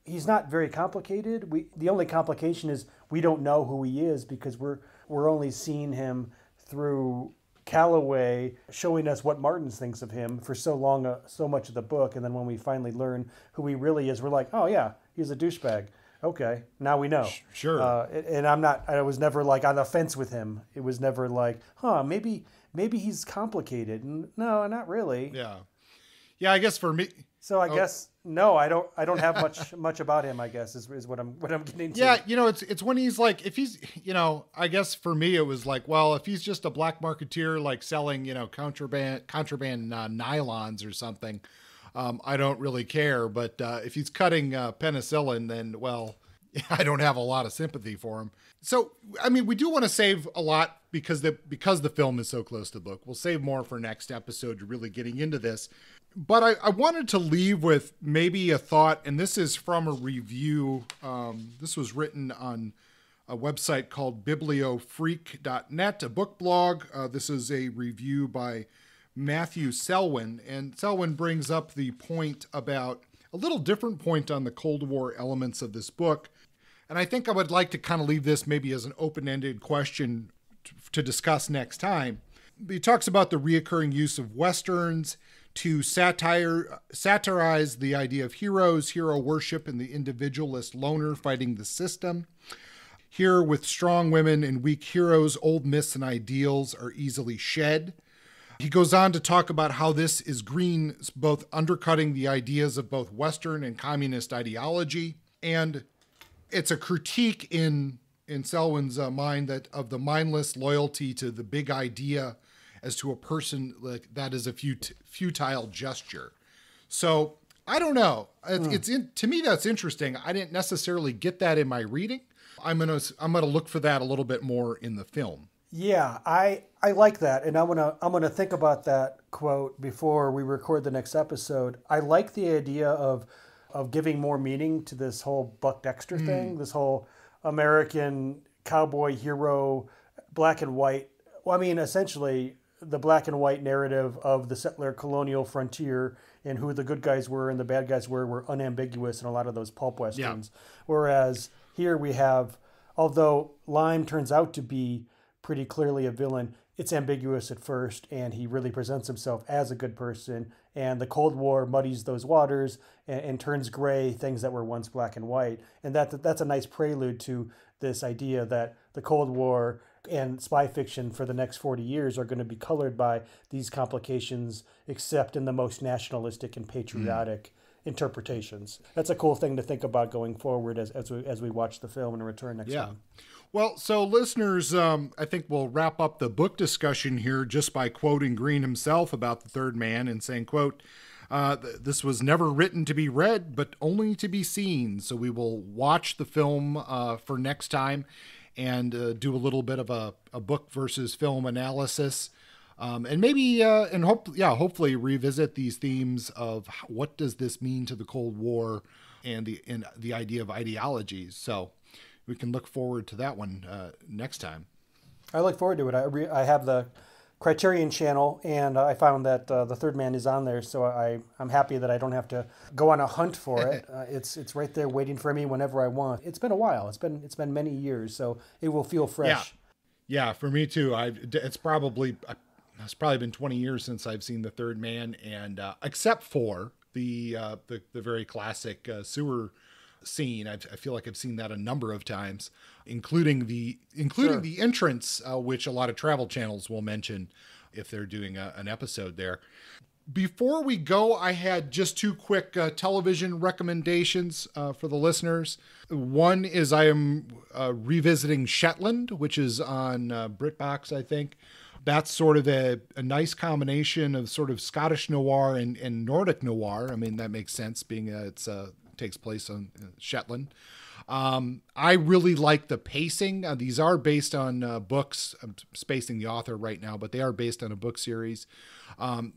He's not very complicated. The only complication is we don't know who he is, because we're only seeing him through Calloway showing us what Martins thinks of him for so long, so much of the book, and then when we finally learn who he really is, we're like, oh yeah, he's a douchebag. Okay, now we know. Sure. And I was never like on the fence with him. It was never like, maybe he's complicated. No, not really. Yeah. I guess for me. So I guess no, I don't have much about him, I guess is what I'm getting to. Yeah, it's when he's like, if he's, I guess for me it was like, well, if he's just a black marketeer, like selling, contraband nylons or something, I don't really care. But if he's cutting penicillin, then, well, I don't have a lot of sympathy for him. So, I mean, we do want to save a lot because the film is so close to the book. We'll save more for next episode, really getting into this. But I wanted to leave with maybe a thought, and this is from a review. This was written on a website called bibliofreak.net, a book blog. This is a review by Matthew Selwyn, and Selwyn brings up the point about a little different point on the Cold War elements of this book. And I think I would like to kind of leave this maybe as an open-ended question to discuss next time. He talks about the reoccurring use of Westerns to satirize the idea of heroes, hero worship, and the individualist loner fighting the system. Here, with strong women and weak heroes, old myths and ideals are easily shed. He goes on to talk about how this is Greene both undercutting the ideas of both Western and communist ideology, and it's a critique in Selwyn's mind that of the mindless loyalty to the big idea as to a person like that is a futile gesture. So I don't know. To me, that's interesting. I didn't necessarily get that in my reading. I'm gonna look for that a little bit more in the film. Yeah, I like that, and I'm gonna think about that quote before we record the next episode. I like the idea of giving more meaning to this whole Buck Dexter thing, this whole American cowboy hero, black and white. Well, I mean, essentially the black and white narrative of the settler colonial frontier and who the good guys were and the bad guys were unambiguous in a lot of those pulp westerns. Yeah. Whereas here we have, although Lime turns out to be pretty clearly a villain, it's ambiguous at first, and he really presents himself as a good person. And the Cold War muddies those waters and turns gray things that were once black and white. And that's a nice prelude to this idea that the Cold War and spy fiction for the next 40 years are going to be colored by these complications, except in the most nationalistic and patriotic interpretations. That's a cool thing to think about going forward as we watch the film and return next time. Well, so listeners, I think we'll wrap up the book discussion here just by quoting Greene himself about The Third Man and saying, quote, this was never written to be read, but only to be seen. So we will watch the film for next time and do a little bit of a book versus film analysis. And maybe, hopefully revisit these themes of what does this mean to the Cold War and the idea of ideologies. So we can look forward to that one next time. I look forward to it. I have the Criterion channel, and I found that The Third Man is on there, so I'm happy that I don't have to go on a hunt for it. It's right there waiting for me whenever I want. It's been a while. It's been many years, so it will feel fresh. Yeah, for me too. It's probably been 20 years since I've seen The Third Man, and except for the very classic sewer scene. I feel like I've seen that a number of times, including the entrance, which a lot of travel channels will mention if they're doing an episode there. Before we go, I had just two quick television recommendations for the listeners. One is I am revisiting Shetland, which is on BritBox, I think. That's sort of a nice combination of sort of Scottish noir and Nordic noir. I mean, that makes sense, being it's takes place on Shetland. I really like the pacing. These are based on books. I'm spacing the author right now, but they are based on a book series.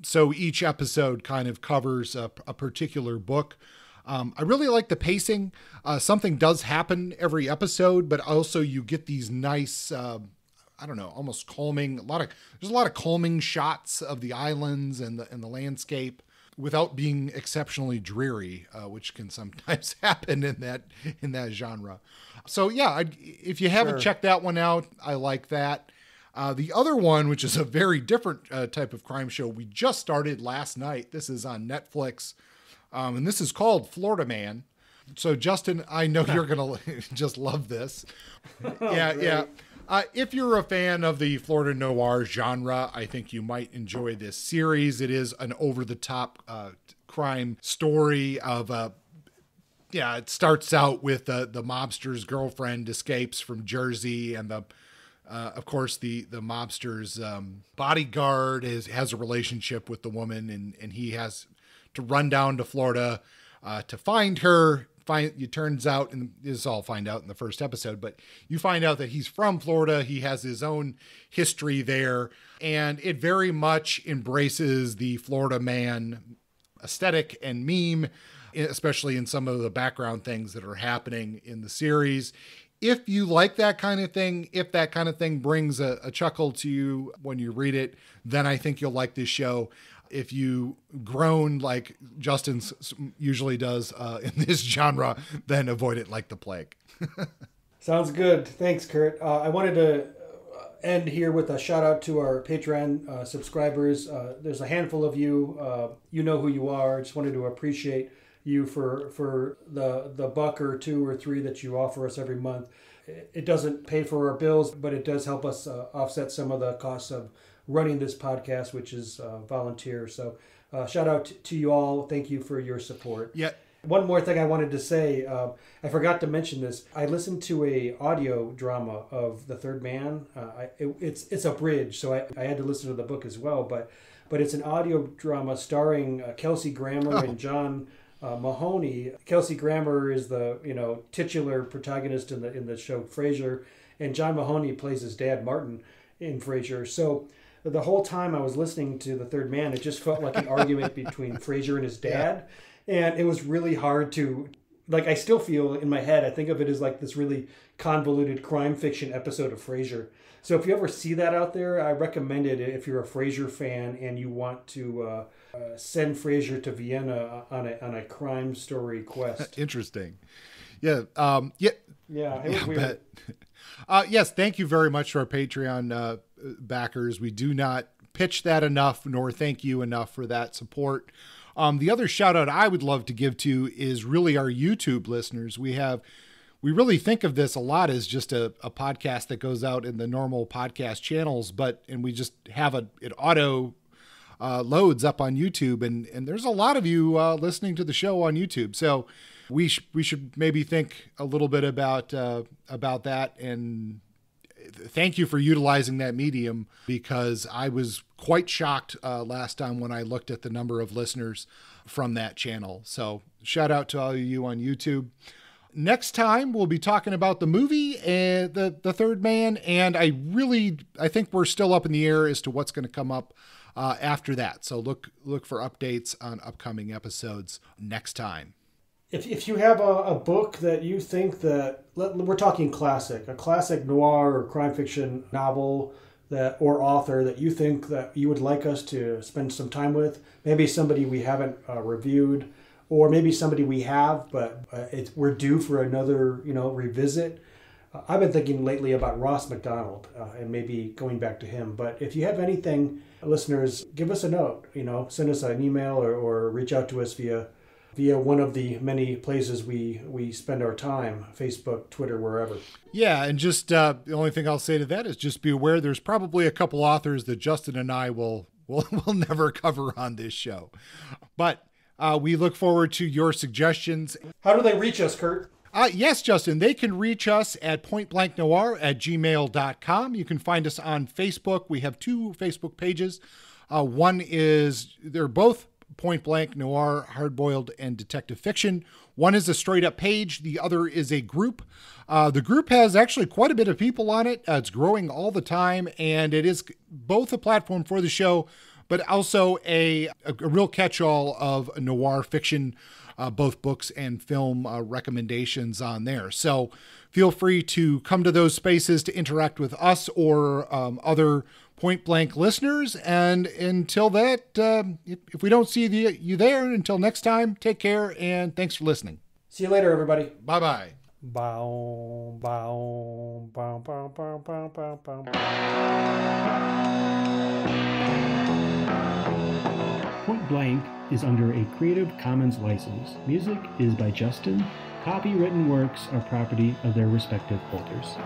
So each episode kind of covers a particular book. I really like the pacing. Something does happen every episode, but also you get these nice, almost calming. There's a lot of calming shots of the islands and the landscape, without being exceptionally dreary, which can sometimes happen in that genre. So yeah, if you haven't checked that one out, I like that. The other one, which is a very different type of crime show, we just started last night. This is on Netflix, and this is called Florida Man. So Justin, I know you're gonna just love this. Yeah. If you're a fan of the Florida noir genre, I think you might enjoy this series. It is an over-the-top crime story of it starts out with the mobster's girlfriend escapes from Jersey, and of course the mobster's bodyguard has a relationship with the woman, and he has to run down to Florida to find her. It turns out, and this is all find out in the first episode, but you find out that he's from Florida. He has his own history there, and it very much embraces the Florida Man aesthetic and meme, especially in some of the background things that are happening in the series. If you like that kind of thing, if that kind of thing brings a chuckle to you when you read it, then I think you'll like this show. If you groan like Justin usually does in this genre, then avoid it like the plague. Sounds good. Thanks, Kurt. I wanted to end here with a shout out to our Patreon subscribers. There's a handful of you. You know who you are. I just wanted to appreciate you for the buck or two or three that you offer us every month. It doesn't pay for our bills, but it does help us offset some of the costs of running this podcast, which is volunteer. So shout out to you all. Thank you for your support. Yeah. One more thing I wanted to say, I forgot to mention this. I listened to a audio drama of The Third Man. It's abridged, so I had to listen to the book as well. But it's an audio drama starring Kelsey Grammer and John Mahoney. Kelsey Grammer is the titular protagonist in the show Frasier, and John Mahoney plays his dad Martin in Frasier. So the whole time I was listening to The Third Man, it just felt like an argument between Frasier and his dad. Yeah. And it was really hard to, I still feel in my head, I think of it as like this really convoluted crime fiction episode of Frasier. So if you ever see that out there, I recommend it if you're a Frasier fan and you want to send Frasier to Vienna on a crime story quest. Interesting. Yeah. Yeah, it was weird. Yes, thank you very much to our Patreon backers. We do not pitch that enough, nor thank you enough for that support. The other shout out I would love to give to is really our YouTube listeners. We really think of this a lot as just a podcast that goes out in the normal podcast channels, and we just have it auto loads up on YouTube, and there's a lot of you listening to the show on YouTube. So we should maybe think a little bit about that, and thank you for utilizing that medium, because I was quite shocked last time when I looked at the number of listeners from that channel. So shout out to all of you on YouTube. Next time we'll be talking about the movie, the Third Man, and I think we're still up in the air as to what's going to come up after that. So look for updates on upcoming episodes next time. If you have a book that you think that, we're talking a classic noir or crime fiction novel or author that you think that you would like us to spend some time with, maybe somebody we haven't reviewed, or maybe somebody we have, but we're due for another, revisit. I've been thinking lately about Ross MacDonald and maybe going back to him. But if you have anything, listeners, give us a note, send us an email or reach out to us via one of the many places we spend our time, Facebook, Twitter, wherever. Yeah, and just the only thing I'll say to that is just be aware there's probably a couple authors that Justin and I will never cover on this show. But we look forward to your suggestions. How do they reach us, Kurt? Yes, Justin, they can reach us at pointblanknoir@gmail.com. You can find us on Facebook. We have 2 Facebook pages. One is, they're both Point Blank Noir, Hardboiled, and Detective Fiction. One is a straight up page. The other is a group. The group has actually quite a bit of people on it. It's growing all the time, and it is both a platform for the show, but also a real catch-all of noir fiction, both books and film recommendations on there. So feel free to come to those spaces to interact with us or other Point Blank listeners. And until that, if we don't see you there, until next time, take care and thanks for listening. See you later, everybody. Bye-bye. Bow, bow, bow, bow, bow, bow, bow, bow. Point Blank is under a Creative Commons license. Music is by Justin. Copywritten works are property of their respective holders.